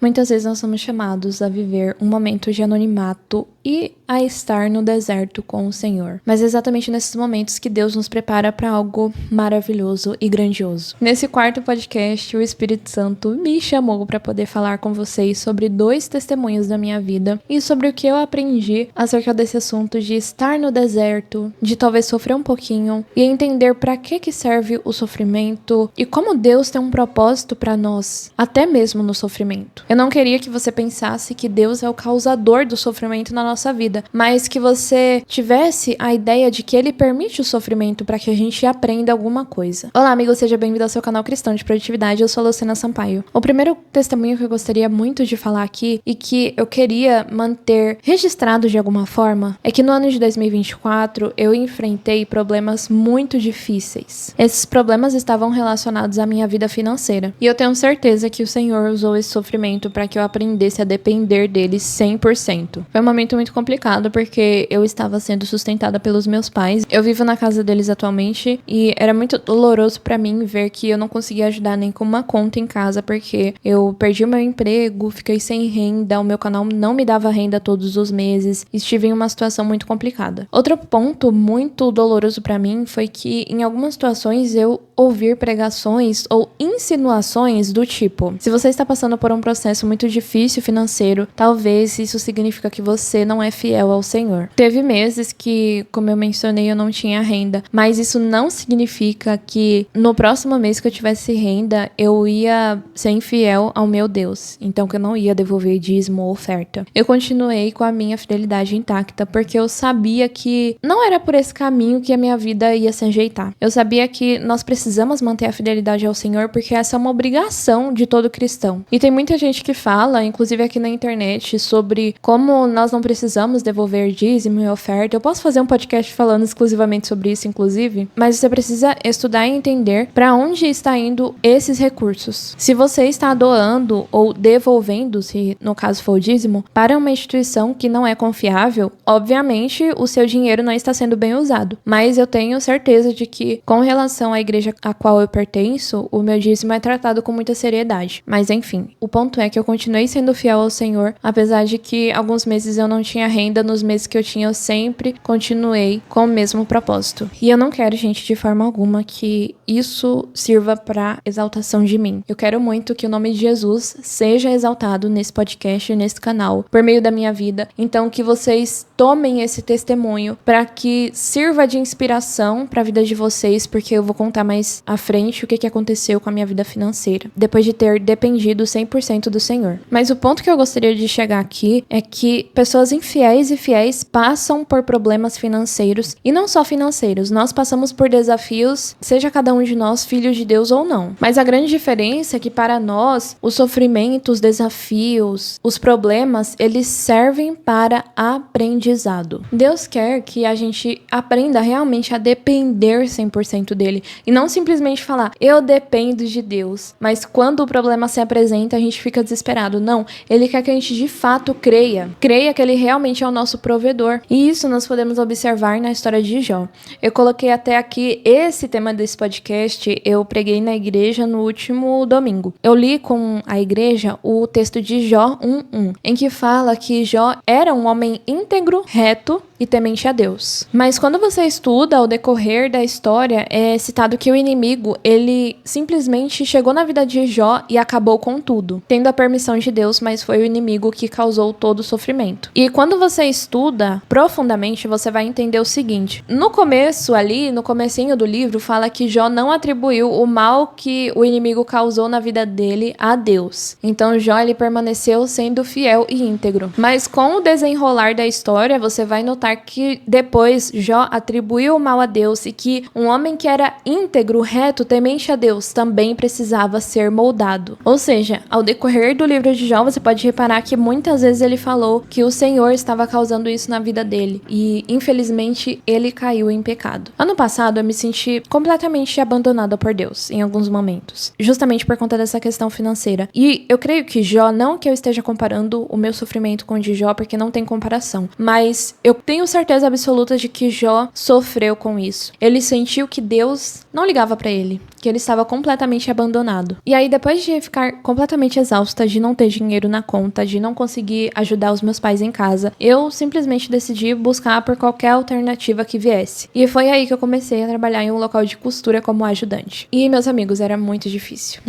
Muitas vezes nós somos chamados a viver um momento de anonimato e a estar no deserto com o Senhor. Mas é exatamente nesses momentos que Deus nos prepara para algo maravilhoso e grandioso. Nesse quarto podcast, o Espírito Santo me chamou para poder falar com vocês sobre 2 testemunhos da minha vida e sobre o que eu aprendi acerca desse assunto de estar no deserto, de talvez sofrer um pouquinho e entender para que serve o sofrimento e como Deus tem um propósito para nós, até mesmo no sofrimento. Eu não queria que você pensasse que Deus é o causador do sofrimento na nossa vida, mas que você tivesse a ideia de que Ele permite o sofrimento para que a gente aprenda alguma coisa. Olá, amigo, seja bem-vindo ao seu canal Cristão de Produtividade, eu sou a Luciana Sampaio. O primeiro testemunho que eu gostaria muito de falar aqui e que eu queria manter registrado de alguma forma é que no ano de 2024 eu enfrentei problemas muito difíceis. Esses problemas estavam relacionados à minha vida financeira e eu tenho certeza que o Senhor usou esse sofrimento para que eu aprendesse a depender dele 100%. Foi um momento muito complicado porque eu estava sendo sustentada pelos meus pais. Eu vivo na casa deles atualmente e era muito doloroso para mim ver que eu não conseguia ajudar nem com uma conta em casa porque eu perdi o meu emprego, fiquei sem renda, o meu canal não me dava renda todos os meses, estive em uma situação muito complicada. Outro ponto muito doloroso para mim foi que em algumas situações eu ouvir pregações ou insinuações do tipo: se você está passando por um processo muito difícil financeiro, talvez isso significa que você não é fiel ao Senhor. Teve meses que, como eu mencionei, eu não tinha renda, mas isso não significa que no próximo mês que eu tivesse renda, eu ia ser infiel ao meu Deus, então que eu não ia devolver dízimo ou oferta. Eu continuei com a minha fidelidade intacta, porque eu sabia que não era por esse caminho que a minha vida ia se ajeitar. Eu sabia que nós precisamos manter a fidelidade ao Senhor, porque essa é uma obrigação de todo cristão. E tem muita gente que fala, inclusive aqui na internet, sobre como nós não precisamos devolver dízimo e oferta. Eu posso fazer um podcast falando exclusivamente sobre isso, inclusive, mas você precisa estudar e entender para onde está indo esses recursos. Se você está doando ou devolvendo, se no caso for o dízimo, para uma instituição que não é confiável, obviamente o seu dinheiro não está sendo bem usado. Mas eu tenho certeza de que, com relação à igreja a qual eu pertenço, o meu dízimo é tratado com muita seriedade. Mas enfim, o ponto é que eu continuei sendo fiel ao Senhor, apesar de que alguns meses eu não tinha renda, nos meses que eu tinha eu sempre continuei com o mesmo propósito. E eu não quero, gente, de forma alguma que isso sirva para exaltação de mim. Eu quero muito que o nome de Jesus seja exaltado nesse podcast, nesse canal, por meio da minha vida. Então que vocês tomem esse testemunho para que sirva de inspiração para a vida de vocês, porque eu vou contar mais à frente o que aconteceu com a minha vida financeira, depois de ter dependido 100% do Senhor. Mas o ponto que eu gostaria de chegar aqui é que pessoas infiéis e fiéis passam por problemas financeiros, e não só financeiros, nós passamos por desafios, seja cada um de nós filho de Deus ou não. Mas a grande diferença é que para nós, os sofrimentos, os desafios, os problemas, eles servem para aprendizado. Deus quer que a gente aprenda realmente a depender 100% dele, e não simplesmente falar, eu dependo de Deus, mas quando o problema se apresenta, a gente fica desesperado. Não, ele quer que a gente de fato creia que ele realmente é o nosso provedor. E isso nós podemos observar na história de Jó. Eu coloquei até aqui esse tema desse podcast, eu preguei na igreja no último domingo. Eu li com a igreja o texto de Jó 1:1, em que fala que Jó era um homem íntegro, reto e temente a Deus. Mas quando você estuda ao decorrer da história, é citado que o inimigo, ele simplesmente chegou na vida de Jó e acabou com tudo, tendo a permissão de Deus, mas foi o inimigo que causou todo o sofrimento. E quando você estuda profundamente, você vai entender o seguinte: no começo ali, no comecinho do livro, fala que Jó não atribuiu o mal que o inimigo causou na vida dele a Deus. Então Jó, ele permaneceu sendo fiel e íntegro. Mas com o desenrolar da história, você vai notar que depois Jó atribuiu o mal a Deus e que um homem que era íntegro, reto, temente a Deus também precisava ser moldado. Ou seja, ao decorrer do livro de Jó, você pode reparar que muitas vezes ele falou que o Senhor estava causando isso na vida dele e, infelizmente, ele caiu em pecado. Ano passado, eu me senti completamente abandonada por Deus em alguns momentos, justamente por conta dessa questão financeira. E eu creio que Jó, não que eu esteja comparando o meu sofrimento com o de Jó, porque não tem comparação, mas eu tenho tenho certeza absoluta de que Jó sofreu com isso. Ele sentiu que Deus não ligava pra ele, que ele estava completamente abandonado. E aí, depois de ficar completamente exausta, de não ter dinheiro na conta, de não conseguir ajudar os meus pais em casa, eu simplesmente decidi buscar por qualquer alternativa que viesse. E foi aí que eu comecei a trabalhar em um local de costura como ajudante. E, meus amigos, era muito difícil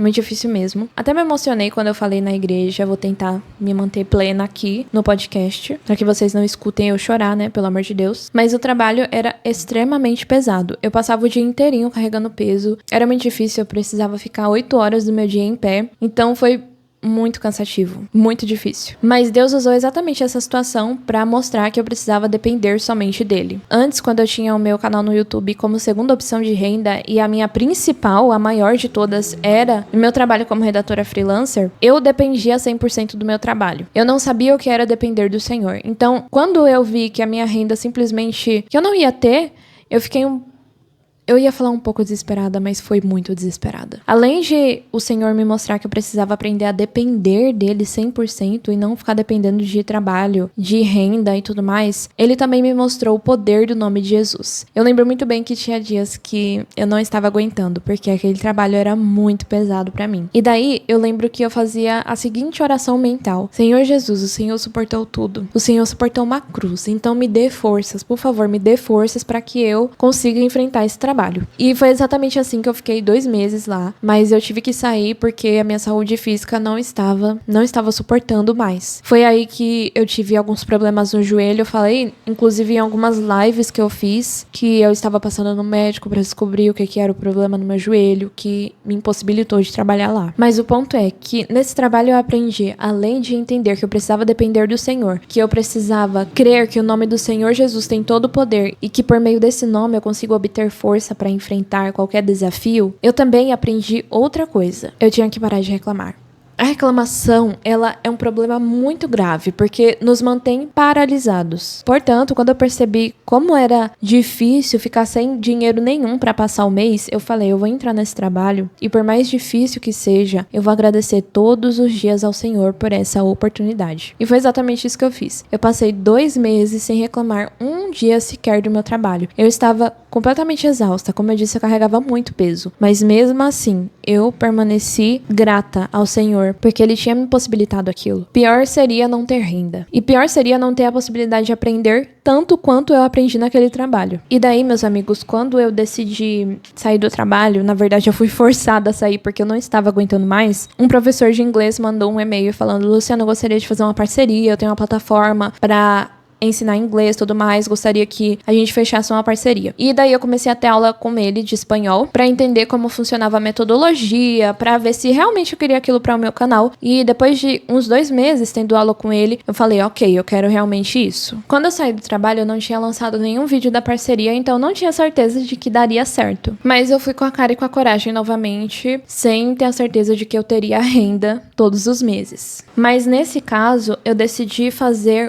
mesmo. Até me emocionei quando eu falei na igreja, vou tentar me manter plena aqui no podcast, pra que vocês não escutem eu chorar, né, pelo amor de Deus. Mas o trabalho era extremamente pesado. Eu passava o dia inteirinho carregando peso, era muito difícil, eu precisava ficar 8 horas do meu dia em pé, então foi muito cansativo, muito difícil. Mas Deus usou exatamente essa situação pra mostrar que eu precisava depender somente dele. Antes, quando eu tinha o meu canal no YouTube como segunda opção de renda e a minha principal, a maior de todas, era o meu trabalho como redatora freelancer, eu dependia 100% do meu trabalho. Eu não sabia o que era depender do Senhor. Então, quando eu vi que a minha renda simplesmente, que eu não ia ter, eu ia falar um pouco desesperada, mas foi muito desesperada. Além de o Senhor me mostrar que eu precisava aprender a depender dele 100% e não ficar dependendo de trabalho, de renda e tudo mais, ele também me mostrou o poder do nome de Jesus. Eu lembro muito bem que tinha dias que eu não estava aguentando, porque aquele trabalho era muito pesado pra mim. E daí, eu lembro que eu fazia a seguinte oração mental: Senhor Jesus, o Senhor suportou tudo. O Senhor suportou uma cruz, então me dê forças, por favor, me dê forças pra que eu consiga enfrentar esse trabalho. E foi exatamente assim que eu fiquei 2 meses lá, mas eu tive que sair porque a minha saúde física não estava suportando mais. Foi aí que eu tive alguns problemas no joelho. Eu falei, inclusive em algumas lives que eu fiz, que eu estava passando no médico para descobrir o que era o problema no meu joelho, que me impossibilitou de trabalhar lá. Mas o ponto é que nesse trabalho eu aprendi, além de entender que eu precisava depender do Senhor, que eu precisava crer que o nome do Senhor Jesus tem todo o poder e que por meio desse nome eu consigo obter força para enfrentar qualquer desafio, eu também aprendi outra coisa. Eu tinha que parar de reclamar. A reclamação, ela é um problema muito grave, porque nos mantém paralisados. Portanto, quando eu percebi como era difícil ficar sem dinheiro nenhum para passar o mês, eu falei, eu vou entrar nesse trabalho e por mais difícil que seja, eu vou agradecer todos os dias ao Senhor por essa oportunidade. E foi exatamente isso que eu fiz. Eu passei 2 meses sem reclamar um dia sequer do meu trabalho. Eu estava completamente exausta, como eu disse, eu carregava muito peso. Mas mesmo assim, eu permaneci grata ao Senhor, porque Ele tinha me possibilitado aquilo. Pior seria não ter renda. E pior seria não ter a possibilidade de aprender tanto quanto eu aprendi naquele trabalho. E daí, meus amigos, quando eu decidi sair do trabalho, na verdade eu fui forçada a sair porque eu não estava aguentando mais, um professor de inglês mandou um e-mail falando, Luciana, eu gostaria de fazer uma parceria, eu tenho uma plataforma para ensinar inglês e tudo mais, gostaria que a gente fechasse uma parceria. E daí eu comecei a ter aula com ele de espanhol, pra entender como funcionava a metodologia, pra ver se realmente eu queria aquilo para o meu canal. E depois de uns 2 meses tendo aula com ele, eu falei, ok, eu quero realmente isso. Quando eu saí do trabalho, eu não tinha lançado nenhum vídeo da parceria, então não tinha certeza de que daria certo. Mas eu fui com a cara e com a coragem novamente, sem ter a certeza de que eu teria renda todos os meses. Mas nesse caso, eu decidi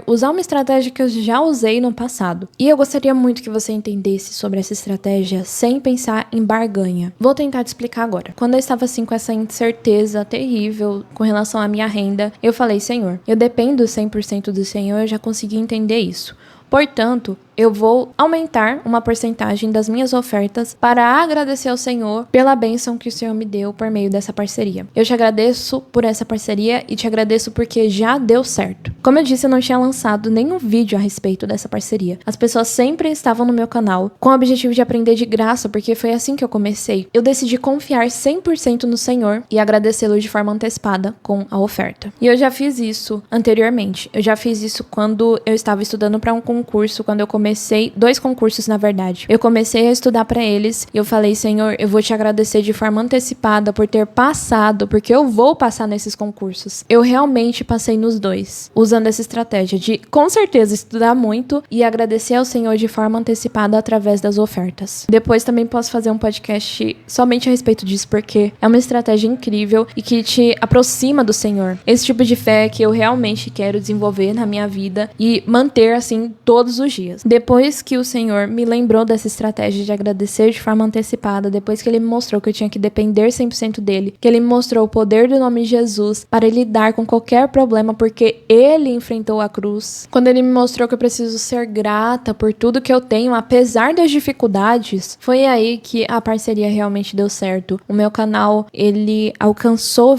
usar uma estratégia que eu já usei no passado. E eu gostaria muito que você entendesse sobre essa estratégia sem pensar em barganha. Vou tentar te explicar agora. Quando eu estava assim com essa incerteza terrível com relação à minha renda, eu falei, Senhor, eu dependo 100% do Senhor, eu já consegui entender isso. Portanto, eu vou aumentar uma porcentagem das minhas ofertas para agradecer ao Senhor pela bênção que o Senhor me deu por meio dessa parceria. Eu te agradeço por essa parceria e te agradeço porque já deu certo. Como eu disse, eu não tinha lançado nenhum vídeo a respeito dessa parceria. As pessoas sempre estavam no meu canal com o objetivo de aprender de graça, porque foi assim que eu comecei. Eu decidi confiar 100% no Senhor e agradecê-lo de forma antecipada com a oferta. E eu já fiz isso anteriormente. Eu já fiz isso quando eu estava estudando para um concurso, quando eu comecei 2 concursos, na verdade. Eu comecei a estudar para eles e eu falei, Senhor, eu vou te agradecer de forma antecipada por ter passado, porque eu vou passar nesses concursos. Eu realmente passei nos 2, usando essa estratégia de, com certeza, estudar muito e agradecer ao Senhor de forma antecipada através das ofertas. Depois também posso fazer um podcast somente a respeito disso, porque é uma estratégia incrível e que te aproxima do Senhor. Esse tipo de fé que eu realmente quero desenvolver na minha vida e manter, assim, todos os dias. Depois que o Senhor me lembrou dessa estratégia de agradecer de forma antecipada, depois que Ele me mostrou que eu tinha que depender 100% dEle, que Ele me mostrou o poder do nome de Jesus para lidar com qualquer problema, porque Ele enfrentou a cruz. Quando Ele me mostrou que eu preciso ser grata por tudo que eu tenho, apesar das dificuldades, foi aí que a parceria realmente deu certo. O meu canal, ele alcançou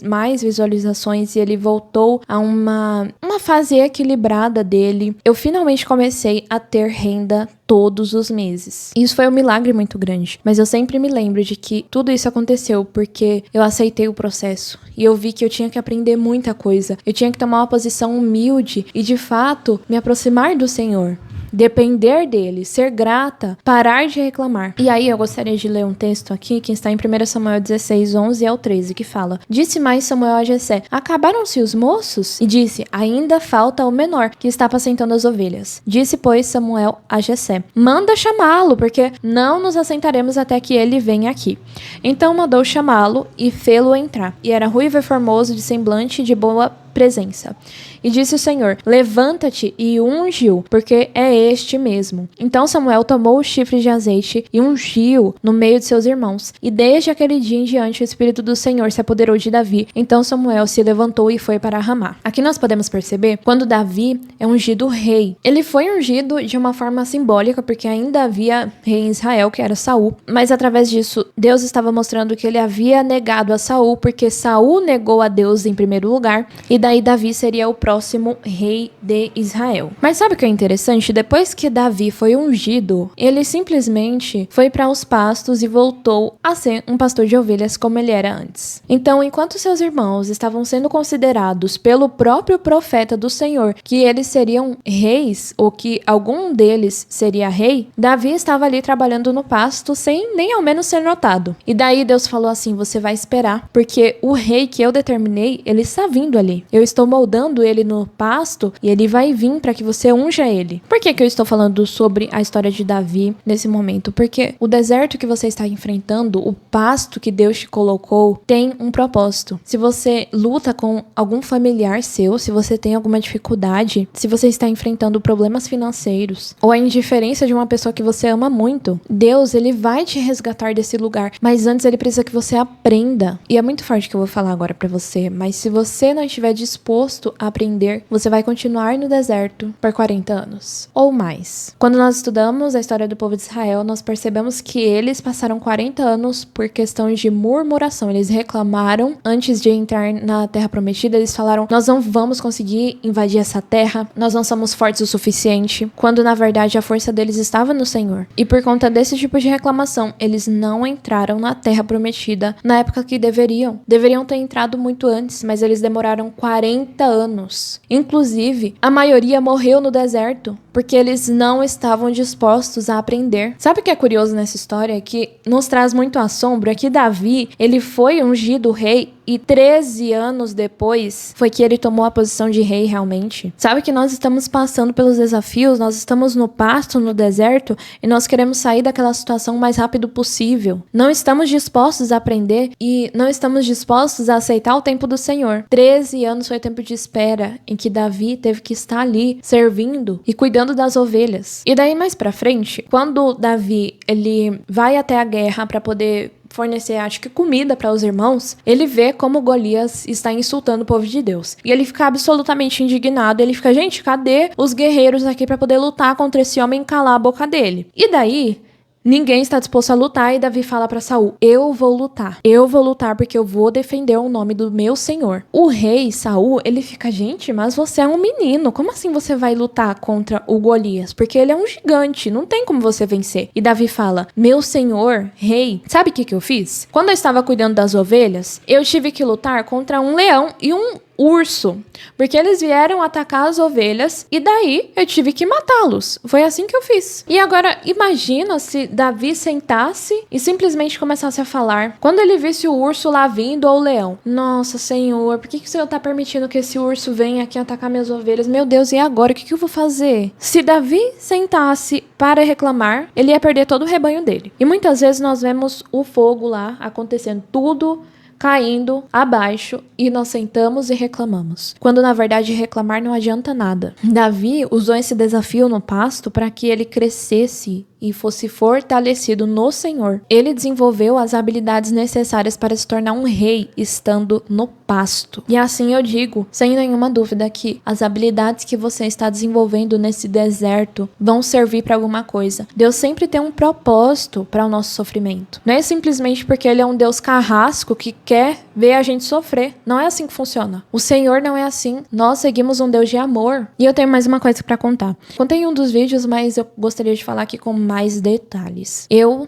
mais visualizações e ele voltou a uma fase equilibrada dele. Eu finalmente comecei a ter renda todos os meses. Isso foi um milagre muito grande, mas eu sempre me lembro de que tudo isso aconteceu porque eu aceitei o processo e eu vi que eu tinha que aprender muita coisa. Eu tinha que tomar uma posição humilde e, de fato, me aproximar do Senhor. Depender dele, ser grata, parar de reclamar. E aí eu gostaria de ler um texto aqui que está em 1 Samuel 16, 11 ao 13, que fala: Disse mais Samuel a Jessé: Acabaram-se os moços? E disse: Ainda falta o menor, que está apacentando as ovelhas. Disse, pois, Samuel a Jessé: Manda chamá-lo, porque não nos assentaremos até que ele venha aqui. Então mandou chamá-lo e fê-lo entrar. E era ruivo e formoso, de semblante de boa presença. E disse o Senhor: Levanta-te e unge-o, porque é este mesmo. Então Samuel tomou o chifre de azeite e ungiu no meio de seus irmãos. E desde aquele dia em diante o Espírito do Senhor se apoderou de Davi. Então Samuel se levantou e foi para Ramá. Aqui nós podemos perceber quando Davi é ungido rei. Ele foi ungido de uma forma simbólica, porque ainda havia rei em Israel, que era Saul. Mas através disso, Deus estava mostrando que ele havia negado a Saul, porque Saul negou a Deus em primeiro lugar. E daí Davi seria o próximo rei de Israel. Mas sabe o que é interessante? Depois que Davi foi ungido, ele simplesmente foi para os pastos e voltou a ser um pastor de ovelhas como ele era antes. Então, enquanto seus irmãos estavam sendo considerados pelo próprio profeta do Senhor que eles seriam reis, ou que algum deles seria rei, Davi estava ali trabalhando no pasto sem nem ao menos ser notado. E daí Deus falou assim: você vai esperar, porque o rei que eu determinei, ele está vindo ali. Eu estou moldando ele no pasto e ele vai vir para que você unja ele. Por que eu estou falando sobre a história de Davi nesse momento? Porque o deserto que você está enfrentando, o pasto que Deus te colocou, tem um propósito. Se você luta com algum familiar seu, se você tem alguma dificuldade, se você está enfrentando problemas financeiros ou a indiferença de uma pessoa que você ama muito, Deus, ele vai te resgatar desse lugar. Mas antes ele precisa que você aprenda. E é muito forte o que eu vou falar agora para você, mas se você não estiver disposto a aprender, você vai continuar no deserto por 40 anos ou mais. Quando nós estudamos a história do povo de Israel, nós percebemos que eles passaram 40 anos por questões de murmuração. Eles reclamaram antes de entrar na terra prometida. Eles falaram: nós não vamos conseguir invadir essa terra, nós não somos fortes o suficiente, quando na verdade a força deles estava no Senhor. E por conta desse tipo de reclamação, eles não entraram na terra prometida na época que deveriam ter entrado muito antes, mas eles demoraram 40 anos. Inclusive, a maioria morreu no deserto, porque eles não estavam dispostos a aprender. Sabe o que é curioso nessa história? Que nos traz muito assombro é que Davi, ele foi ungido rei e 13 anos depois foi que ele tomou a posição de rei realmente. Sabe que nós estamos passando pelos desafios, nós estamos no pasto, no deserto, e nós queremos sair daquela situação o mais rápido possível. Não estamos dispostos a aprender e não estamos dispostos a aceitar o tempo do Senhor. 13 anos foi o tempo de espera em que Davi teve que estar ali servindo e cuidando das ovelhas. E daí mais pra frente, quando Davi ele vai até a guerra para poder fornecer, acho que comida para os irmãos, ele vê como Golias está insultando o povo de Deus. E ele fica absolutamente indignado, ele fica: gente, cadê os guerreiros aqui para poder lutar contra esse homem e calar a boca dele? E daí ninguém está disposto a lutar e Davi fala para Saul: eu vou lutar porque eu vou defender o nome do meu Senhor. O rei Saul, ele fica: gente, mas você é um menino, como assim você vai lutar contra o Golias? Porque ele é um gigante, não tem como você vencer. E Davi fala: meu senhor, rei, sabe o que eu fiz? Quando eu estava cuidando das ovelhas, eu tive que lutar contra um leão e um urso, porque eles vieram atacar as ovelhas e daí eu tive que matá-los. Foi assim que eu fiz. E agora imagina se Davi sentasse e simplesmente começasse a falar quando ele visse o urso lá vindo ou o leão: nossa, Senhor, por que o Senhor tá permitindo que esse urso venha aqui atacar minhas ovelhas? Meu Deus, e agora? O que eu vou fazer? Se Davi sentasse para reclamar, ele ia perder todo o rebanho dele. E muitas vezes nós vemos o fogo lá acontecendo, tudo caindo abaixo e nós sentamos e reclamamos. Quando na verdade reclamar não adianta nada. Davi usou esse desafio no pasto para que ele crescesse e fosse fortalecido no Senhor. Ele desenvolveu as habilidades necessárias para se tornar um rei estando no pasto. E assim eu digo, sem nenhuma dúvida, que as habilidades que você está desenvolvendo nesse deserto vão servir para alguma coisa. Deus sempre tem um propósito para o nosso sofrimento. Não é simplesmente porque Ele é um Deus carrasco que quer ver a gente sofrer. Não é assim que funciona. O Senhor não é assim. Nós seguimos um Deus de amor. E eu tenho mais uma coisa para contar. Contei em um dos vídeos, mas eu gostaria de falar aqui com mais detalhes. Eu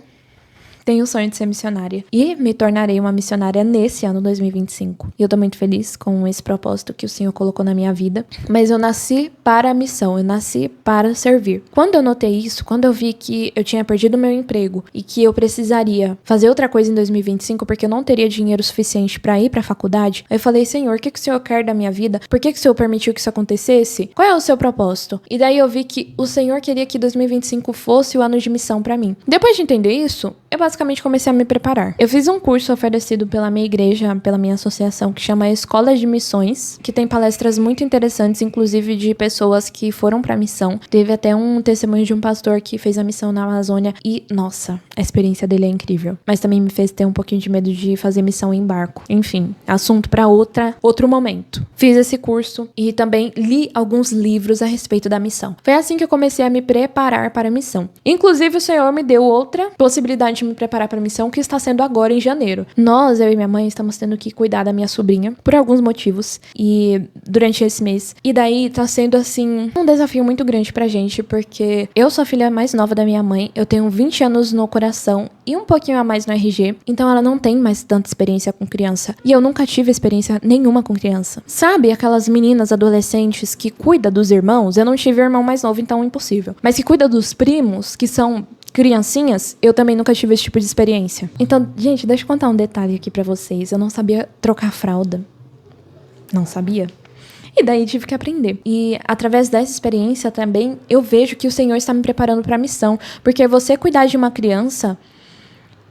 tenho o sonho de ser missionária e me tornarei uma missionária nesse ano 2025. E eu tô muito feliz com esse propósito que o Senhor colocou na minha vida. Mas eu nasci para a missão, eu nasci para servir. Quando eu notei isso, quando eu vi que eu tinha perdido meu emprego e que eu precisaria fazer outra coisa em 2025 porque eu não teria dinheiro suficiente para ir para a faculdade, eu falei: Senhor, o que o Senhor quer da minha vida? Por que o Senhor permitiu que isso acontecesse? Qual é o seu propósito? E daí eu vi que o Senhor queria que 2025 fosse o ano de missão para mim. Depois de entender isso, eu basicamente comecei a me preparar. Eu fiz um curso oferecido pela minha igreja, pela minha associação, que chama Escola de Missões, que tem palestras muito interessantes, inclusive de pessoas que foram pra missão. Teve até um testemunho de um pastor que fez a missão na Amazônia e, nossa, a experiência dele é incrível. Mas também me fez ter um pouquinho de medo de fazer missão em barco. Enfim, assunto pra outro momento. Fiz esse curso e também li alguns livros a respeito da missão. Foi assim que eu comecei a me preparar para a missão. Inclusive, o Senhor me deu outra possibilidade de me preparar para a missão, que está sendo agora em janeiro. Eu e minha mãe, estamos tendo que cuidar da minha sobrinha por alguns motivos e durante esse mês. E daí tá sendo assim um desafio muito grande pra gente, porque eu sou a filha mais nova da minha mãe, eu tenho 20 anos no coração e um pouquinho a mais no RG, então ela não tem mais tanta experiência com criança. E eu nunca tive experiência nenhuma com criança. Sabe aquelas meninas adolescentes que cuidam dos irmãos? Eu não tive irmão mais novo, então é impossível. Mas que cuida dos primos, que são criancinhas, eu também nunca tive esse tipo de experiência. Então, gente, deixa eu contar um detalhe aqui pra vocês. Eu não sabia trocar fralda. Não sabia. E daí tive que aprender. E através dessa experiência também, eu vejo que o Senhor está me preparando pra missão. Porque você cuidar de uma criança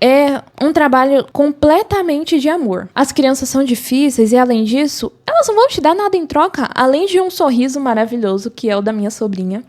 é um trabalho completamente de amor. As crianças são difíceis e, além disso, elas não vão te dar nada em troca, além de um sorriso maravilhoso, que é o da minha sobrinha.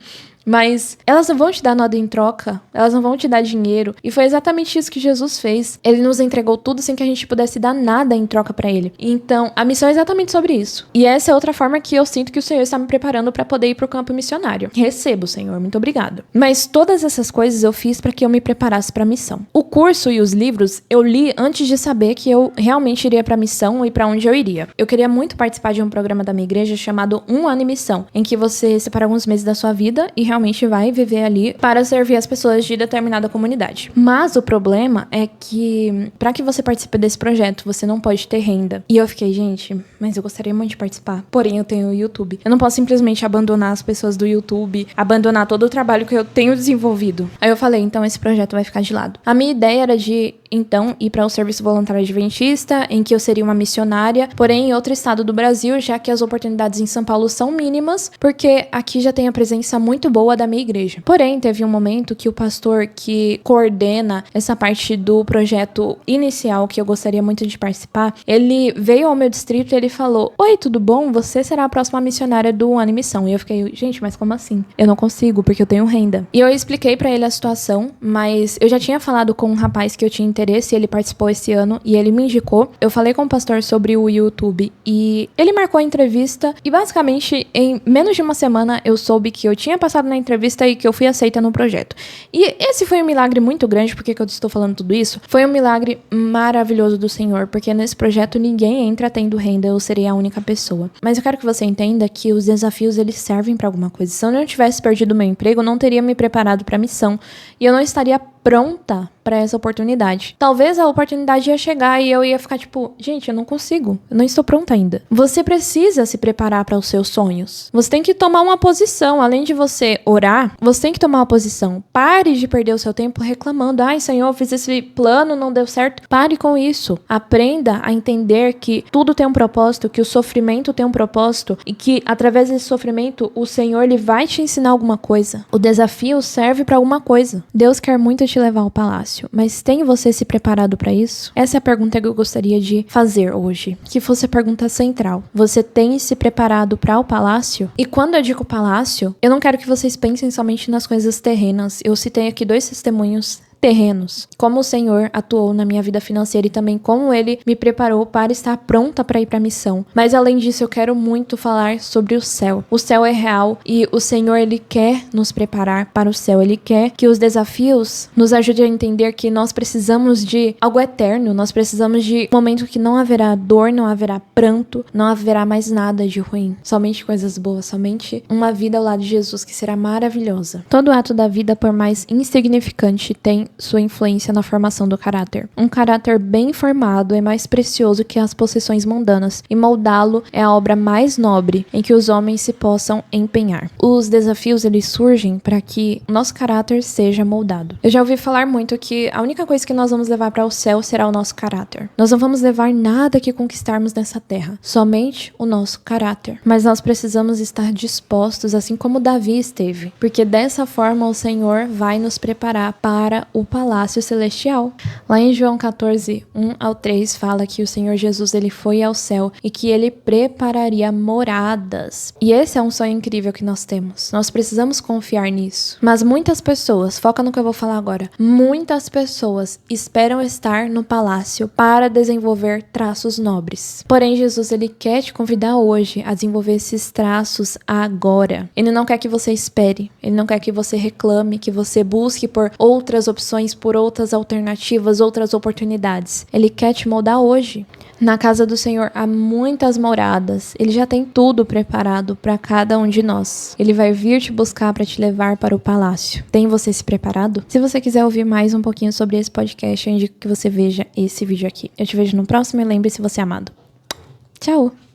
Mas elas não vão te dar nada em troca, elas não vão te dar dinheiro. E foi exatamente isso que Jesus fez. Ele nos entregou tudo sem que a gente pudesse dar nada em troca pra ele. Então, a missão é exatamente sobre isso. E essa é outra forma que eu sinto que o Senhor está me preparando pra poder ir pro campo missionário. Recebo, Senhor, muito obrigada. Mas todas essas coisas eu fiz pra que eu me preparasse pra missão. O curso e os livros eu li antes de saber que eu realmente iria pra missão e pra onde eu iria. Eu queria muito participar de um programa da minha igreja chamado Um Ano em Missão, em que você separa alguns meses da sua vida e realmente vai viver ali para servir as pessoas de determinada comunidade. Mas o problema é que, para que você participe desse projeto, você não pode ter renda. E eu fiquei, gente, mas eu gostaria muito de participar. Porém, eu tenho o YouTube. Eu não posso simplesmente abandonar as pessoas do YouTube, abandonar todo o trabalho que eu tenho desenvolvido. Aí eu falei, então esse projeto vai ficar de lado. A minha ideia era de, então, ir para o Serviço Voluntário Adventista, em que eu seria uma missionária, porém em outro estado do Brasil, já que as oportunidades em São Paulo são mínimas, porque aqui já tem a presença muito boa da minha igreja. Porém, teve um momento que o pastor que coordena essa parte do projeto inicial, que eu gostaria muito de participar, ele veio ao meu distrito e ele falou: Oi, tudo bom? Você será a próxima missionária do Ano em Missão. E eu fiquei, gente, mas como assim? Eu não consigo, porque eu tenho renda. E eu expliquei pra ele a situação, mas eu já tinha falado com um rapaz que eu tinha interesse, ele participou esse ano e ele me indicou. Eu falei com o pastor sobre o YouTube e ele marcou a entrevista e basicamente em menos de uma semana eu soube que eu tinha passado na entrevista e que eu fui aceita no projeto. E esse foi um milagre muito grande. Por que eu estou falando tudo isso? Foi um milagre maravilhoso do Senhor, porque nesse projeto ninguém entra tendo renda, eu serei a única pessoa. Mas eu quero que você entenda que os desafios, eles servem para alguma coisa. Se eu não tivesse perdido meu emprego, eu não teria me preparado para a missão e eu não estaria pronta para essa oportunidade. Talvez a oportunidade ia chegar e eu ia ficar tipo, gente, eu não consigo, eu não estou pronta ainda. Você precisa se preparar para os seus sonhos. Você tem que tomar uma posição, além de você orar, você tem que tomar uma posição. Pare de perder o seu tempo reclamando, ai, Senhor, eu fiz esse plano, não deu certo. Pare com isso. Aprenda a entender que tudo tem um propósito, que o sofrimento tem um propósito e que através desse sofrimento o Senhor, ele vai te ensinar alguma coisa. O desafio serve para alguma coisa. Deus quer muito te te levar ao palácio, mas tem você se preparado para isso? Essa é a pergunta que eu gostaria de fazer hoje, que fosse a pergunta central. Você tem se preparado para o palácio? E quando eu digo palácio, eu não quero que vocês pensem somente nas coisas terrenas. Eu citei aqui 2 testemunhos terrenos, como o Senhor atuou na minha vida financeira e também como Ele me preparou para estar pronta para ir para a missão. Mas além disso, eu quero muito falar sobre o céu. O céu é real e o Senhor, Ele quer nos preparar para o céu. Ele quer que os desafios nos ajudem a entender que nós precisamos de algo eterno, nós precisamos de um momento que não haverá dor, não haverá pranto, não haverá mais nada de ruim, somente coisas boas, somente uma vida ao lado de Jesus que será maravilhosa. Todo ato da vida, por mais insignificante, tem sua influência na formação do caráter. Um caráter bem formado é mais precioso que as possessões mundanas, e moldá-lo é a obra mais nobre em que os homens se possam empenhar. Os desafios, eles surgem para que o nosso caráter seja moldado. Eu já ouvi falar muito que a única coisa que nós vamos levar para o céu será o nosso caráter. Nós não vamos levar nada que conquistarmos nessa terra, somente o nosso caráter. Mas nós precisamos estar dispostos, assim como Davi esteve, porque dessa forma o Senhor vai nos preparar para o palácio celestial. Lá em João 14, 1-3, fala que o Senhor Jesus, ele foi ao céu e que ele prepararia moradas. E esse é um sonho incrível que nós temos. Nós precisamos confiar nisso. Mas muitas pessoas, foca no que eu vou falar agora, muitas pessoas esperam estar no palácio para desenvolver traços nobres. Porém, Jesus, ele quer te convidar hoje a desenvolver esses traços agora. Ele não quer que você espere. Ele não quer que você reclame, que você busque por outras opções, por outras alternativas, outras oportunidades. Ele quer te moldar hoje. Na casa do Senhor há muitas moradas. Ele já tem tudo preparado para cada um de nós. Ele vai vir te buscar para te levar para o palácio. Tem você se preparado? Se você quiser ouvir mais um pouquinho sobre esse podcast, eu indico que você veja esse vídeo aqui. Eu te vejo no próximo e lembre-se, você é amado. Tchau!